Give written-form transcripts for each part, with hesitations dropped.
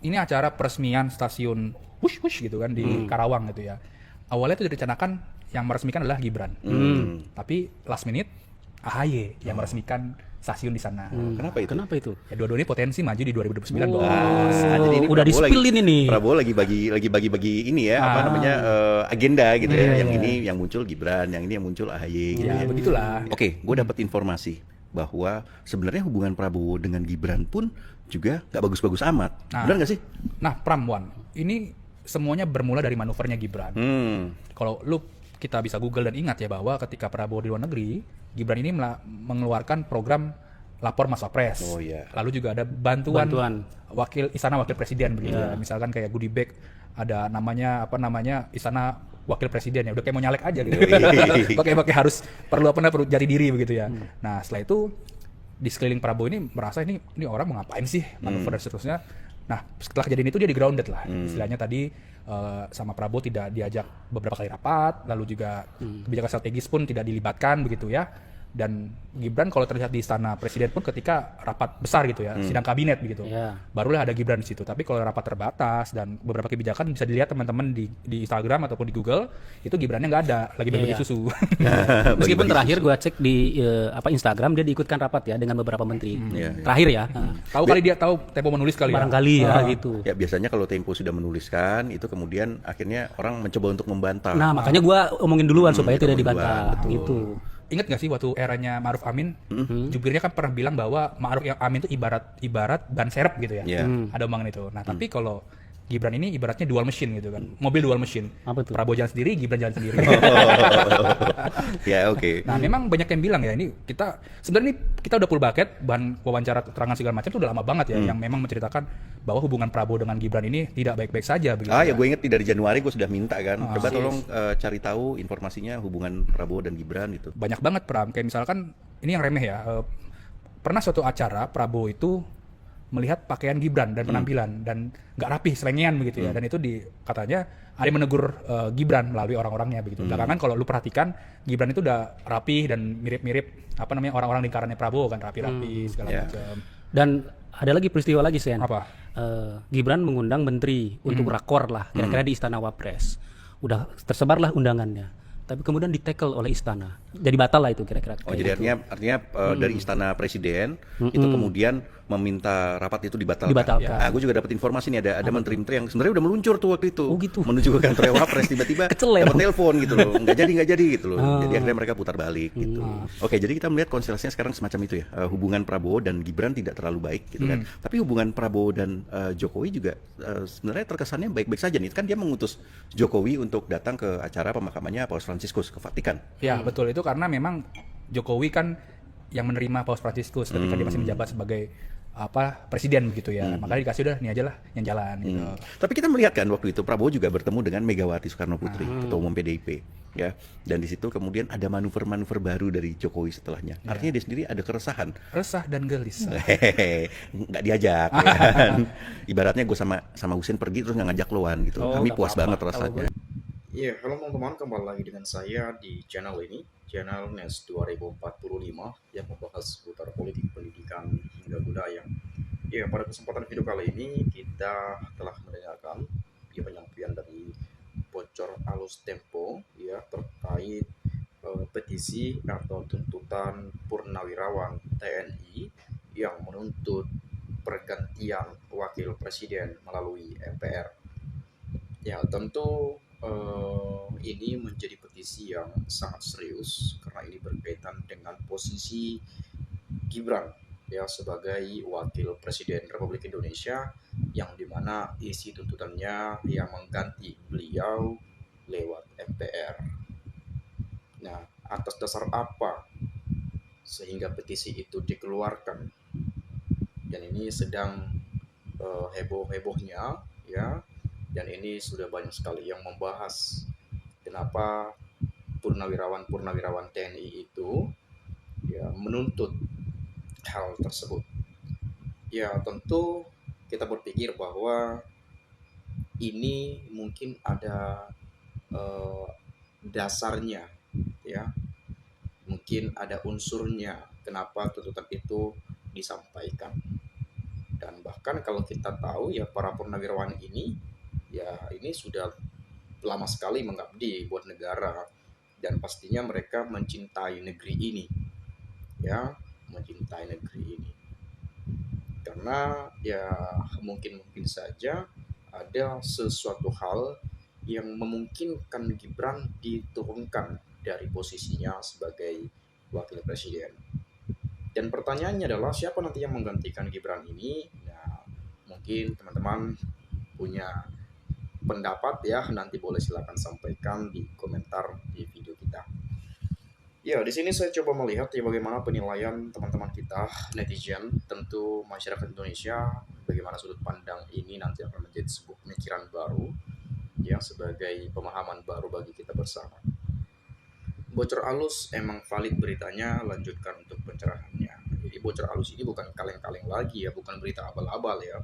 Ini acara peresmian stasiun Wush Wush gitu kan di Karawang gitu ya. Awalnya itu direncanakan yang meresmikan adalah Gibran. Tapi last minute AHY yang meresmikan stasiun di sana. Kenapa itu? Kenapa itu? Ya dua-duanya potensi maju di 2029 dong. Jadi ini Udah Prabowo di-spill ini nih. Prabowo lagi bagi ini ya, apa namanya agenda gitu ya. Yang ini yang muncul Gibran, yang ini yang muncul AHY gitu Ya, ya. begitulah. Oke, gue dapat informasi bahwa sebenarnya hubungan Prabowo dengan Gibran pun juga nggak bagus-bagus amat. Benar nggak sih? Nah, Pramwan, ini semuanya bermula dari manuvernya Gibran. Kalau kita bisa Google dan ingat ya bahwa ketika Prabowo di luar negeri, Gibran ini mengeluarkan program lapor Mas Wapres. Oh, iya. Lalu juga ada bantuan Istana Wakil Presiden begitu ya. Misalkan kayak goodie bag ada namanya Istana Wakil Presiden ya. Udah kayak mau nyalek aja gitu. Pakai harus perlu jati diri begitu ya. Nah, setelah itu di sekeliling Prabowo ini merasa ini orang mau ngapain sih manuver dan seterusnya. Nah, setelah kejadian itu dia di grounded lah. Istilahnya tadi sama Prabowo tidak diajak beberapa kali rapat, lalu juga kebijakan strategis pun tidak dilibatkan begitu ya. Dan Gibran kalau terlihat di istana presiden pun ketika rapat besar gitu ya, sidang kabinet begitu, barulah ada Gibran di situ. Tapi kalau rapat terbatas dan beberapa kebijakan bisa dilihat teman-teman di Instagram ataupun di Google, itu Gibrannya nggak ada, lagi bagi susu. Meskipun terakhir gue cek di Instagram dia diikutkan rapat ya dengan beberapa menteri. Terakhir ya. Tahu kali dia tahu Tempo menulis kali ya. Barangkali ya gitu. Ya biasanya kalau Tempo sudah menuliskan itu kemudian akhirnya orang mencoba untuk membantah. Nah, makanya gue omongin duluan supaya tidak duluan, dibantah betul. gitu. Ingat gak sih waktu eranya Ma'ruf Amin, jubirnya kan pernah bilang bahwa Ma'ruf Amin itu ibarat ban serep gitu ya. Ada omongan itu. Nah, tapi kalau Gibran ini ibaratnya dual machine gitu kan. Mobil dual machine. Apa tuh? Prabowo jalan sendiri, Gibran jalan sendiri. Ya oke. Nah, memang banyak yang bilang ya ini sebenarnya kita udah full bucket bahan wawancara keterangan segala macam itu udah lama banget ya yang memang menceritakan bahwa hubungan Prabowo dengan Gibran ini tidak baik-baik saja begitu. Ya gue inget dari Januari gue sudah minta kan. Coba tolong cari tahu informasinya hubungan Prabowo dan Gibran itu. Banyak banget Pram, kayak misalkan ini yang remeh ya. Pernah suatu acara Prabowo itu melihat pakaian Gibran dan penampilan dan nggak rapih, selengean begitu ya. Dan itu katanya ada yang menegur Gibran melalui orang-orangnya begitu. Belakangan kalau lu perhatikan Gibran itu udah rapih dan mirip-mirip orang-orang lingkarannya Prabowo kan, rapi-rapi segala macam. Dan ada lagi peristiwa lagi Sen. Apa? Gibran mengundang menteri untuk rakor lah kira-kira di Istana Wapres. Udah tersebarlah undangannya. Tapi kemudian di-tackle oleh istana. Jadi batal lah itu kira-kira. Oh, jadi artinya dari istana presiden itu kemudian meminta rapat itu dibatalkan. Nah, gue juga dapat informasi nih ada menteri-menteri yang sebenarnya udah meluncur tuh waktu itu. Oh, gitu. Menuju ke kantor Wapres tiba-tiba dapat telepon gitu loh. Enggak jadi gitu loh. Jadi akhirnya mereka putar balik gitu. Oke, jadi kita melihat konstelasinya sekarang semacam itu ya. Hubungan Prabowo dan Gibran tidak terlalu baik gitu kan. Tapi hubungan Prabowo dan Jokowi juga sebenarnya terkesannya baik-baik saja nih. Kan dia mengutus Jokowi untuk datang ke acara pemakamannya Paus Fransiskus ke Vatikan. Ya, betul, itu karena memang Jokowi kan yang menerima Paus Fransiskus ketika dia masih menjabat sebagai presiden begitu ya. Makanya dikasih udah ini aja lah yang jalan gitu. Tapi kita melihat kan waktu itu Prabowo juga bertemu dengan Megawati Soekarno Putri, ketua umum PDIP, ya. Dan di situ kemudian ada manuver-manuver baru dari Jokowi setelahnya. Artinya dia sendiri ada keresahan. Resah dan gelisah. Nggak diajak, ya kan? Ibaratnya gue sama Husin pergi terus nggak ngajak loan gitu. Kami puas banget rasanya. Iya, halo teman-teman, kembali lagi dengan saya di channel ini, channel NES 2045 yang membahas seputar politik, pendidikan, hingga budaya. Ya, pada kesempatan video kali ini kita telah mendengarkan penyampaian dari Bocor Alus Tempo ya terkait petisi atau tuntutan Purnawirawan TNI yang menuntut pergantian wakil presiden melalui MPR. Ya, tentu ini menjadi petisi yang sangat serius karena ini berkaitan dengan posisi Gibran ya sebagai wakil presiden Republik Indonesia yang dimana isi tuntutannya yang mengganti beliau lewat MPR. Nah, atas dasar apa sehingga petisi itu dikeluarkan? Dan ini sedang heboh-hebohnya ya. Dan ini sudah banyak sekali yang membahas kenapa purnawirawan TNI itu ya menuntut hal tersebut. Ya tentu kita berpikir bahwa ini mungkin ada dasarnya ya. Mungkin ada unsurnya kenapa tuntutan itu disampaikan. Dan bahkan kalau kita tahu ya para purnawirawan ini ya ini sudah lama sekali mengabdi buat negara, dan pastinya mereka mencintai negeri ini, ya, mencintai negeri ini. Karena ya mungkin saja ada sesuatu hal yang memungkinkan Gibran diturunkan dari posisinya sebagai wakil presiden. Dan pertanyaannya adalah siapa nanti yang menggantikan Gibran ini? Nah, mungkin teman-teman punya pendapat ya, nanti boleh silakan sampaikan di komentar di video kita. Ya, di sini saya coba melihat ya bagaimana penilaian teman-teman kita netizen, tentu masyarakat Indonesia, bagaimana sudut pandang ini nanti akan menjadi sebuah pemikiran baru ya, sebagai pemahaman baru bagi kita bersama. Bocor alus emang valid beritanya, lanjutkan untuk pencerahannya. Jadi bocor alus ini bukan kaleng-kaleng lagi ya, bukan berita abal-abal ya.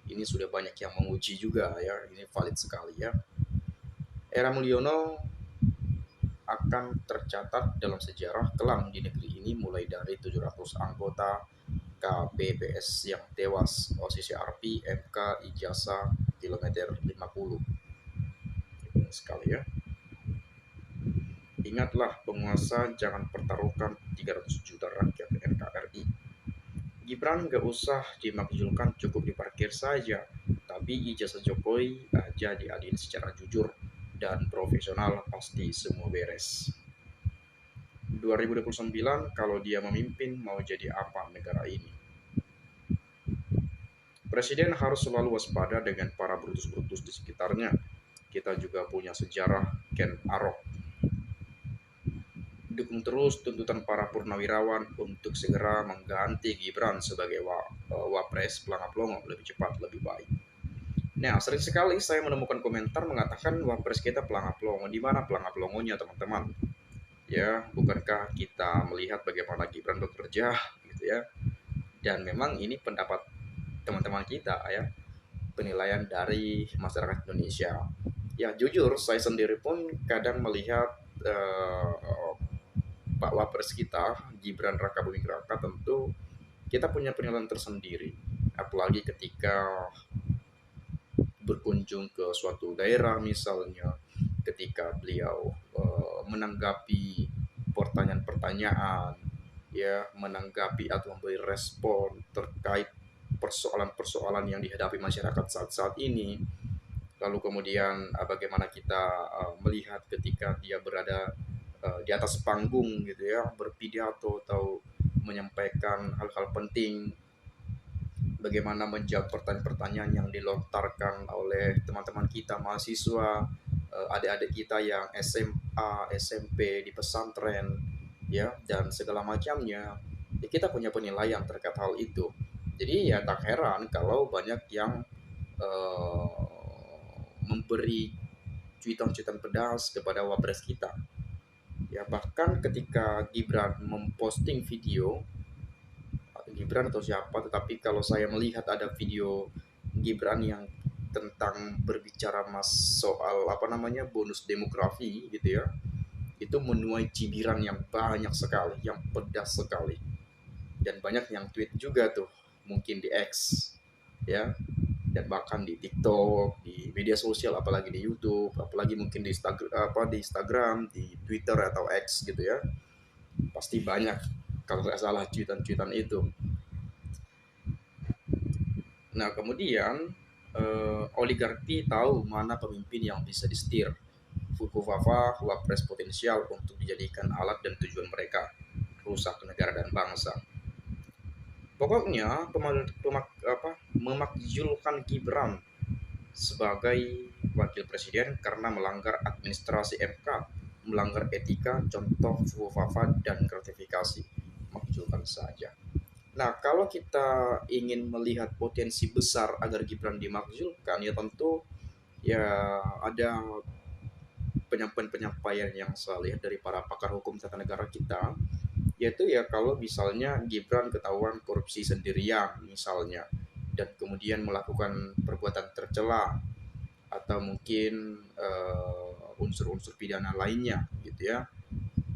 Ini sudah banyak yang menguji juga ya, ini valid sekali ya. Era Mulyono akan tercatat dalam sejarah kelam di negeri ini, mulai dari 700 anggota KPPS yang tewas, OCCRP, MK, Ijazah, kilometer 50. Ini sekali ya. Ingatlah penguasa, jangan pertaruhkan 300 juta rakyat NKRI. Gibran gak usah dimakzulkan, cukup diparkir saja. Tapi ijazah Jokowi aja diadil secara jujur dan profesional, pasti semua beres. 2029 kalau dia memimpin mau jadi apa negara ini? Presiden harus selalu waspada dengan para brutus-brutus di sekitarnya. Kita juga punya sejarah Ken Arok. Dukung terus tuntutan para purnawirawan untuk segera mengganti Gibran sebagai wapres pelangap-longo, lebih cepat lebih baik. Nah, sering sekali saya menemukan komentar mengatakan wapres kita pelangap-longo. Di mana pelangap-longonya, teman-teman? Ya, bukankah kita melihat bagaimana Gibran bekerja gitu ya? Dan memang ini pendapat teman-teman kita ya, penilaian dari masyarakat Indonesia. Ya, jujur saya sendiri pun kadang melihat Pak Wapres kita, Gibran Rakabuming Raka, tentu kita punya penilaian tersendiri. Apalagi ketika berkunjung ke suatu daerah misalnya, ketika beliau menanggapi pertanyaan-pertanyaan, ya, menanggapi atau memberi respon terkait persoalan-persoalan yang dihadapi masyarakat saat-saat ini. Lalu kemudian bagaimana kita melihat ketika dia berada di atas panggung gitu ya, berpidato atau menyampaikan hal-hal penting, bagaimana menjawab pertanyaan-pertanyaan yang dilontarkan oleh teman-teman kita mahasiswa, adik-adik kita yang SMA, SMP di pesantren ya, dan segala macamnya. Ya, kita punya penilaian terkait hal itu. Jadi ya tak heran kalau banyak yang memberi cuitan-cuitan pedas kepada wapres kita. Ya, bahkan ketika Gibran memposting video, Gibran atau siapa, tetapi kalau saya melihat ada video Gibran yang tentang berbicara soal bonus demografi gitu ya, itu menuai cibiran yang banyak sekali, yang pedas sekali, dan banyak yang tweet juga tuh, mungkin di X ya, dan bahkan di TikTok, di media sosial, apalagi di YouTube, apalagi mungkin di Instagram, di Twitter atau X gitu ya, pasti banyak kalau nggak salah cuitan-cuitan itu. Nah, kemudian oligarki tahu mana pemimpin yang bisa disetir. Fukufafa, wapres potensial untuk dijadikan alat dan tujuan mereka, rusak negara dan bangsa. Pokoknya memakzulkan Gibran sebagai wakil presiden karena melanggar administrasi MK, melanggar etika, contoh Fukufafa dan gratifikasi. Makzulkan saja. Nah, kalau kita ingin melihat potensi besar agar Gibran dimakzulkan, ya tentu ya ada penyampaian-penyampaian yang saya lihat dari para pakar hukum tata negara kita, yaitu ya kalau misalnya Gibran ketahuan korupsi sendirian misalnya, dan kemudian melakukan perbuatan tercela atau mungkin unsur-unsur pidana lainnya gitu ya,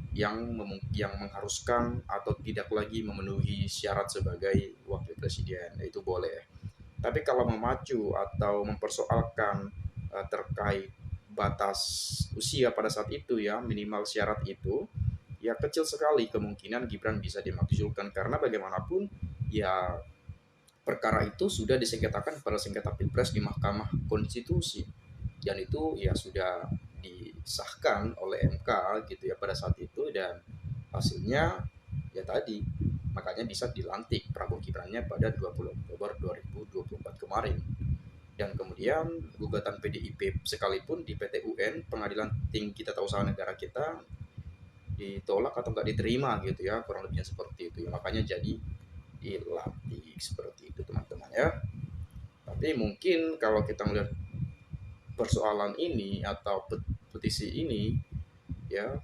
yang mengharuskan atau tidak lagi memenuhi syarat sebagai wakil presiden, itu boleh. Tapi kalau memacu atau mempersoalkan terkait batas usia pada saat itu ya, minimal syarat itu, ya kecil sekali kemungkinan Gibran bisa dimakzulkan karena bagaimanapun ya perkara itu sudah disengketakan pada sengketa Pilpres di Mahkamah Konstitusi dan itu ya sudah disahkan oleh MK gitu ya pada saat itu dan hasilnya ya tadi makanya bisa dilantik Prabowo Gibrannya pada 20 Oktober 2024 kemarin. Dan kemudian gugatan PDIP sekalipun di PT UN Pengadilan Tinggi Tata Usaha Negara kita ditolak atau nggak diterima gitu ya, kurang lebihnya seperti itu ya, makanya jadi dilantik seperti itu teman-teman ya. Tapi mungkin kalau kita melihat persoalan ini atau petisi ini ya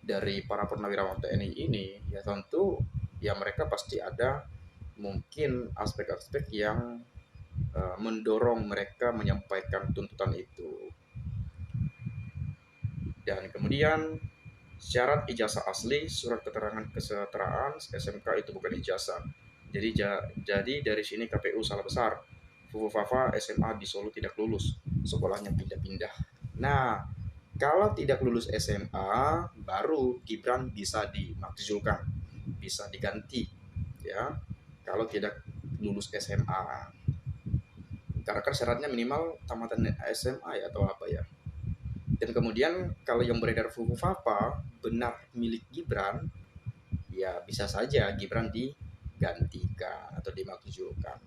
dari para purnawirawan TNI ini ya tentu ya mereka pasti ada mungkin aspek-aspek yang mendorong mereka menyampaikan tuntutan itu. Dan kemudian syarat ijazah asli, surat keterangan kesetaraan SMK itu bukan ijazah. Jadi dari sini KPU salah besar. Fufu Fafa SMA di Solo tidak lulus, sekolahnya pindah-pindah. Nah, kalau tidak lulus SMA, baru Gibran bisa dimakzulkan, bisa diganti, ya. Kalau tidak lulus SMA, karena kan syaratnya minimal tamatan SMA ya atau apa ya. Dan kemudian kalau yang beredar Fufu Fafa benar milik Gibran, ya bisa saja Gibran digantikan atau dimakzulkan.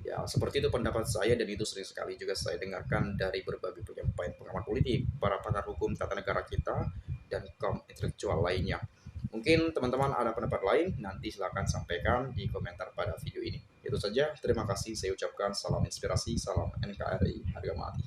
Ya, seperti itu pendapat saya dan itu sering sekali juga saya dengarkan dari berbagai penyampaian pengamat politik, para pakar hukum tata negara kita, dan kaum intelektual lainnya. Mungkin teman-teman ada pendapat lain, nanti silahkan sampaikan di komentar pada video ini. Itu saja, terima kasih saya ucapkan salam inspirasi, salam NKRI, harga mati.